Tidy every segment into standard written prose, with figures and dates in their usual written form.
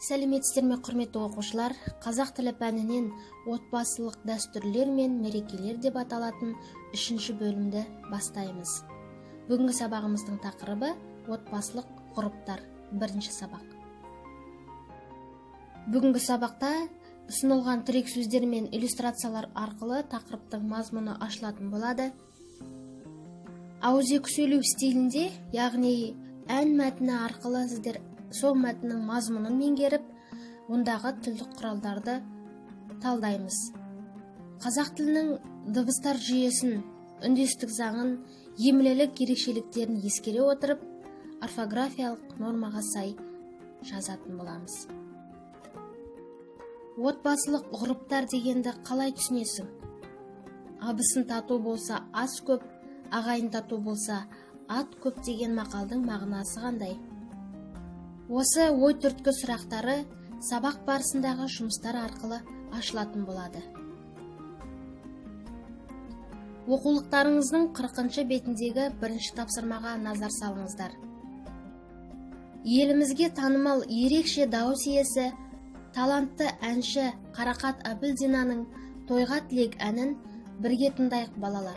Сәлеметсіздер ме, құрметті оқушылар? Қазақ тілі пәнінен отбасылық дәстүрлер мен мерекелер деп аталатын 3-ші бөлімді бастаймыз. Бүгінгі сабағымыздың тақырыбы отбасылық ғұрыптар, 1-ші сабақ. Бүгінгі сабақта ұсынылған тірек сөздер мен иллюстрациялар арқылы тақырыптың мазмұны ашылатын болады. Ауызекі сөйлеу стилінде, яғни ән мәтіні арқылы сіздер сол мәтіннің мазмұнын меңгеріп, ондағы тілдік құралдарды талдаймыз. Қазақ тілінің дыбыстар жүйесін, үндестік заңын, емлелік ерекшеліктерін ескере отырып, орфографиялық нормаға сай жазатын боламыз. Отбасылық ғұрыптар дегенді қалай түсінесің? Абысын тату болса ас көп, ағайын тату болса ат көп деген мақалдың мағынасы қандай? Осы ой түрткі сұрақтары сабақ барысындағы жұмыстар арқылы ашылатын болады. Оқулықтарыңыздың 40-шы бетіндегі 1-ші тапсырмаға назар салыңыздар. Елімізге танымал ерекше дауыс иесі, талантты әнші Қарақат Әбілдинаның «Тойға тілек» әнін бірге тыңдайық балалар.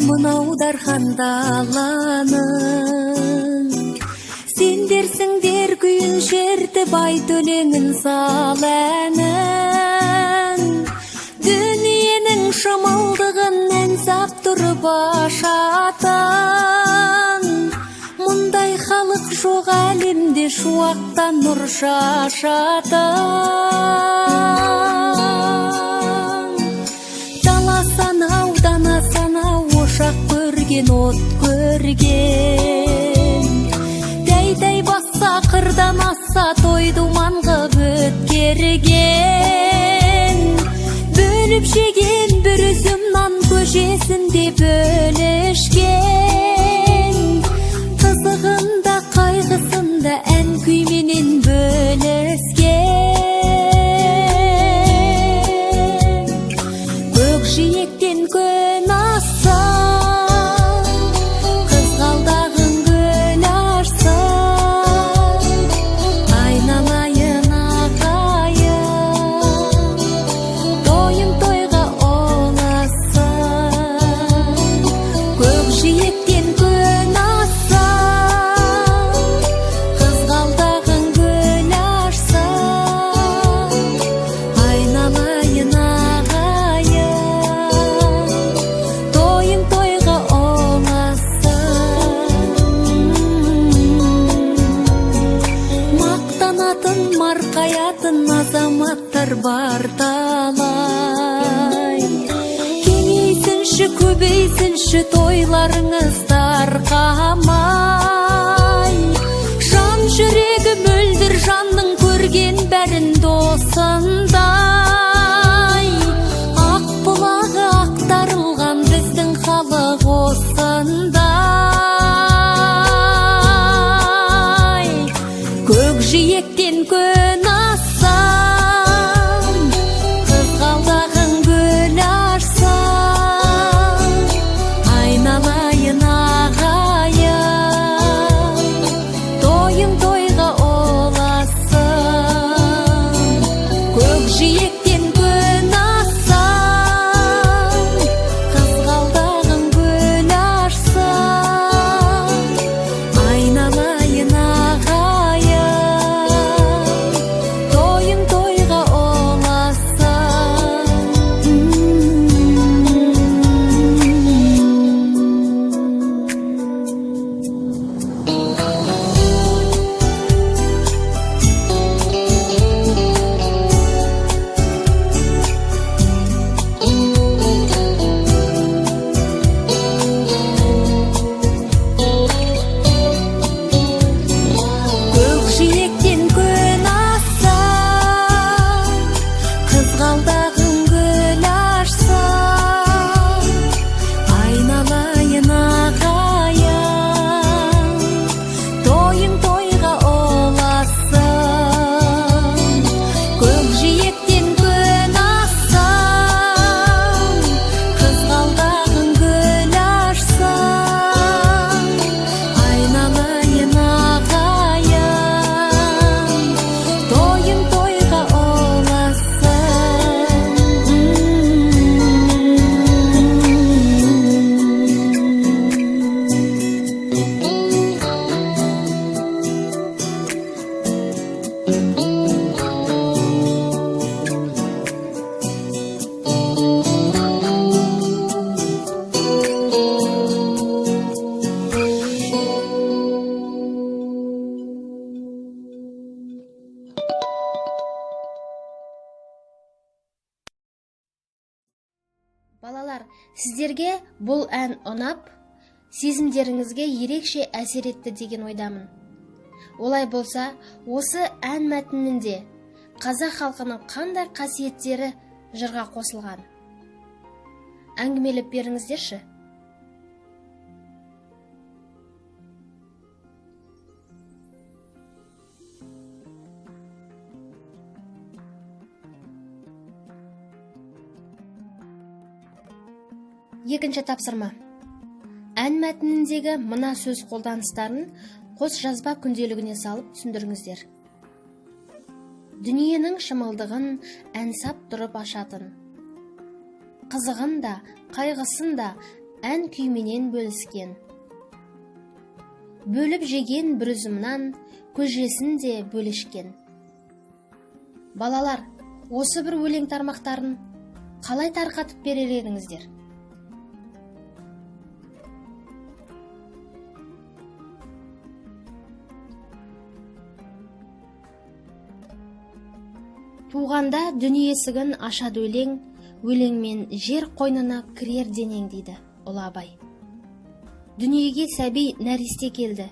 Мынау дархан даланың сендерсіңдер күйін шертіп айт өлеңін сал әнін дүниенің шамалдығын ән сап тұрып ашатын мұндай халық жоқ әлемде шуақтан нұр шашатын дала санау дана санау ошақ көрген от көрген тәй басса қырдан асса той думан қып өткерген бөліп жеген бір үзім нан көжесінде бөлішкен қызығында қайғысында ән күйменен бөліскен көкжиектен көн асса азаматтар бар талай кеңейсінші көбейсінші тойларыңыз тарқамай жан жүрегі мөлдір жанның көрген бәрін досындай ақ бұлағы ақтарылған біздің халық осындай көкжиектен көн Сіздерге бұл ән ұнап, сезімдеріңізге ерекше әсер етті деген ойдамын. Олай болса, осы ән мәтінінде қазақ халқының қандай қасиеттері жырға қосылған? Әңгімелеп беріңіздерші. Екінші тапсырма. Ән мәтініндегі мына сөз қолданыстарын қос жазба күнделігіне салып түсіндіріңіздер. Дүниенің шымылдығын ән сап тұрып ашатын. Қызығын да, қайғысын да ән күйменен бөліскен. Бөліп жеген бір үзімнан көжесін де бөлішкен. Балалар, осы бір өлең тармақтарын қалай тарқатып берер едіңіздер? Туғанда дүние есігін ашады өлең, өлеңмен жер қойнына кірер денең дейді Ұлы Абай. Дүниеге сәби нәресте келді,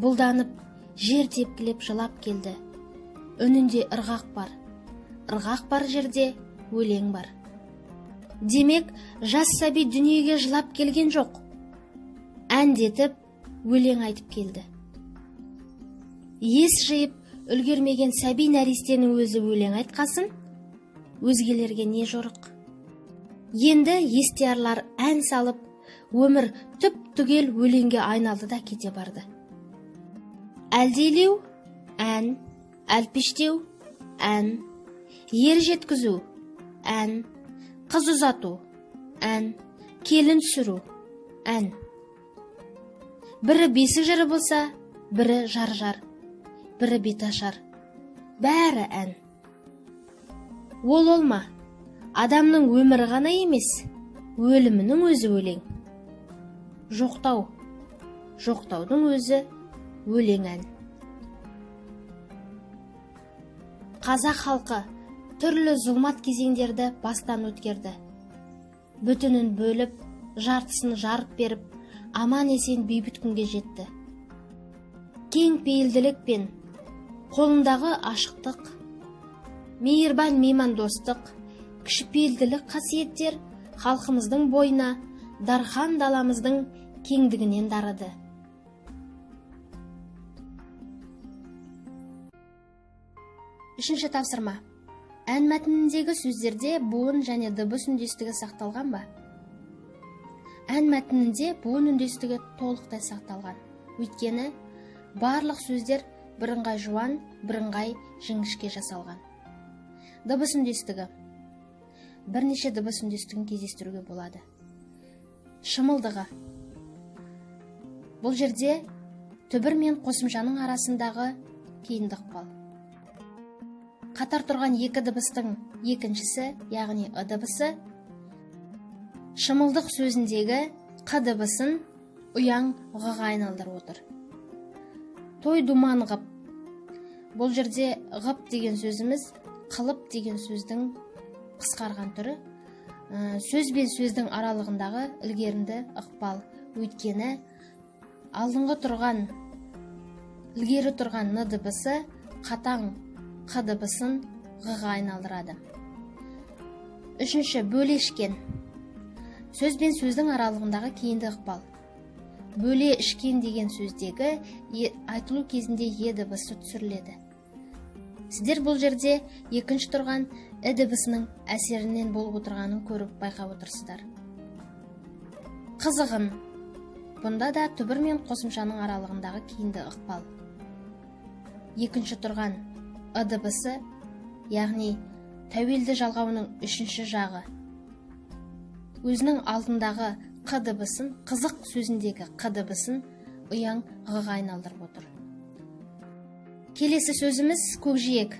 бұлданып, жер тепкілеп жылап келді. Үнінде ырғақ бар жерде өлең бар. Демек, жас сәби дүниеге жылап келген жоқ, әндетіп, өлең айтып келді. Ес жиып үлгермеген сәби нәрестенің өзі өлең айтқасын, өзгелерге не жорық? Енді естиярлар ән салып, өмір түп түгел өлеңге айналды да кете барды. Әлдейлеу ән, әлпештеу ән, ер жеткізу ән, қыз ұзату ән, келін түсіру ән. Бірі бесік жыры болса, бірі жар, бірі беташар, бәрі ән. Ол олма, адамның өмірі ғана емес, өлімінің өзі өлең. Жоқтаудың өзі өлең ән. Қазақ халқы түрлі зұлмат кезеңдерді бастан өткерді. Бүтінін бөліп, жартысын жарып беріп, аман есен бейбіт күнге жетті. Кең пейілділік пен қолындағы ашықтық, мейірбан меймандостық, кішіпейілділік қасиеттер халқымыздың бойына дархан даламыздың кеңдігінен дарыды. Үшінші тапсырма. Ән мәтініндегі сөздерде буын және дыбыс үндестігі сақталған ба? Ән мәтінінде буын үндестігі толықтай сақталған. Өйткені барлық сөздер бірыңғай жуан, бірыңғай жіңішке жасалған. Дыбыс үндестігі. Бірнеше дыбыс үндестігін кездестіруге болады. Шымылдығы. Бұл жерде түбір мен қосымшаның арасындағы кейінді ықпал. Қатар тұрған екі дыбыстың екіншісі, яғни ы дыбысы, шымылдық сөзіндегі қ дыбысын ұяң ғыға айналдырып отыр. Той думан ғып. Бұл жерде ғып деген сөзіміз қылып деген сөздің қысқарған түрі. Сөз бен сөздің аралығындағы ілгерінді ықпал. Өйткені ілгері тұрған н дыбысы қатаң қ дыбысын ғыға айналдырады. Үшінші, бөлешкен. Сөз бен сөздің аралығындағы кейінді ықпал. Бөле ішкен деген сөздегі айтылу кезінде е дыбысы түсіріледі. Сіздер бұл жерде екінші тұрған і дыбысының әсерінен болып отырғанын көріп байқап отырсыздар. Қызығын. Бұнда да түбір мен қосымшаның аралығындағы кейінді ықпал. Екінші тұрған ы дыбысы, яғни тәуелді жалғауының үшінші жағы. Өзінің алдындағы қ дыбысын, қызық сөзіндегі қ дыбысын ұяң ғыға айналдырып отыр. Келесі сөзіміз көкжиек.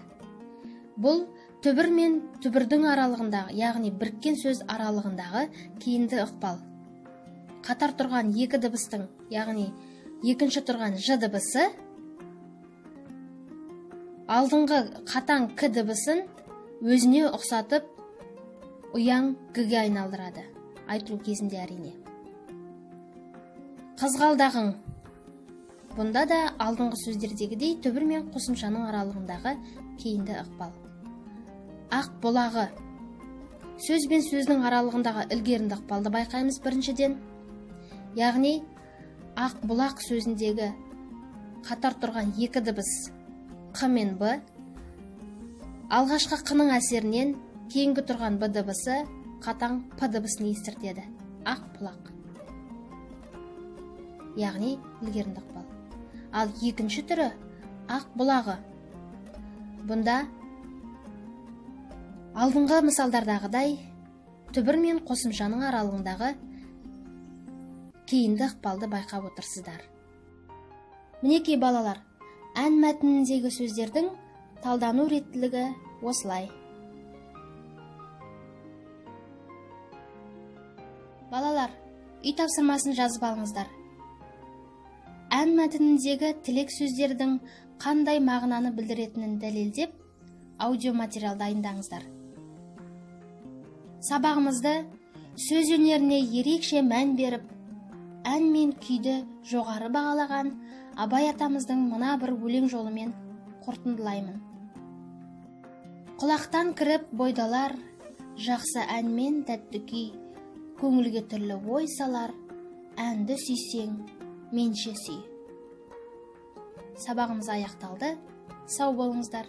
Бұл түбір мен түбірдің аралығындағы, яғни біріккен сөз аралығындағы кейінді ықпал. Қатар тұрған екі дыбыстың, яғни екінші тұрған ж дыбысы алдыңғы қатаң к дыбысын өзіне ұқсатып ұяң г-ге айналдырады. айтылу кезінде әрине. Қызғалдағың. Бұнда да алдыңғы сөздердегідей түбір мен қосымшаның аралығындағы кейінді ықпал. Ақ бұлағы. Сөз бен сөздің аралығындағы ілгерінді ықпалды байқаймыз біріншіден. Яғни, ақ бұлақ сөзіндегі қатар тұрған екі дыбыс қ мен б, алғашқы қының әсерінен кейінгі тұрған б дыбысы қатаң п дыбысын естіртеді. Ақ бұлақ. Яғни, ілгерінді ықпал. Ал екінші түрі ақ бұлағы. Бұнда алдыңғы мысалдардағыдай түбір мен қосымшаның аралығындағы кейінді ықпалды байқап отырсыздар. Мінекей балалар, ән мәтініндегі сөздердің талдану реттілігі осылай. Балалар, үй тапсырмасын жазып алыңыздар. Ән мәтініндегі тілек сөздердің қандай мағынаны білдіретінін дәлелдеп, аудиоматериал дайындаңыздар. Сабағымызды сөз өнеріне ерекше мән беріп, ән мен күйді жоғары бағалаған Абай атамыздың мына бір өлең жолымен қорытындылаймын. Құлақтан кіріп бойдалар, жақсы ән мен тәтті күй, көңілге түрлі ой салар, әнді сүйсең, менше сүй. Сабағымыз аяқталды. Сау болыңыздар.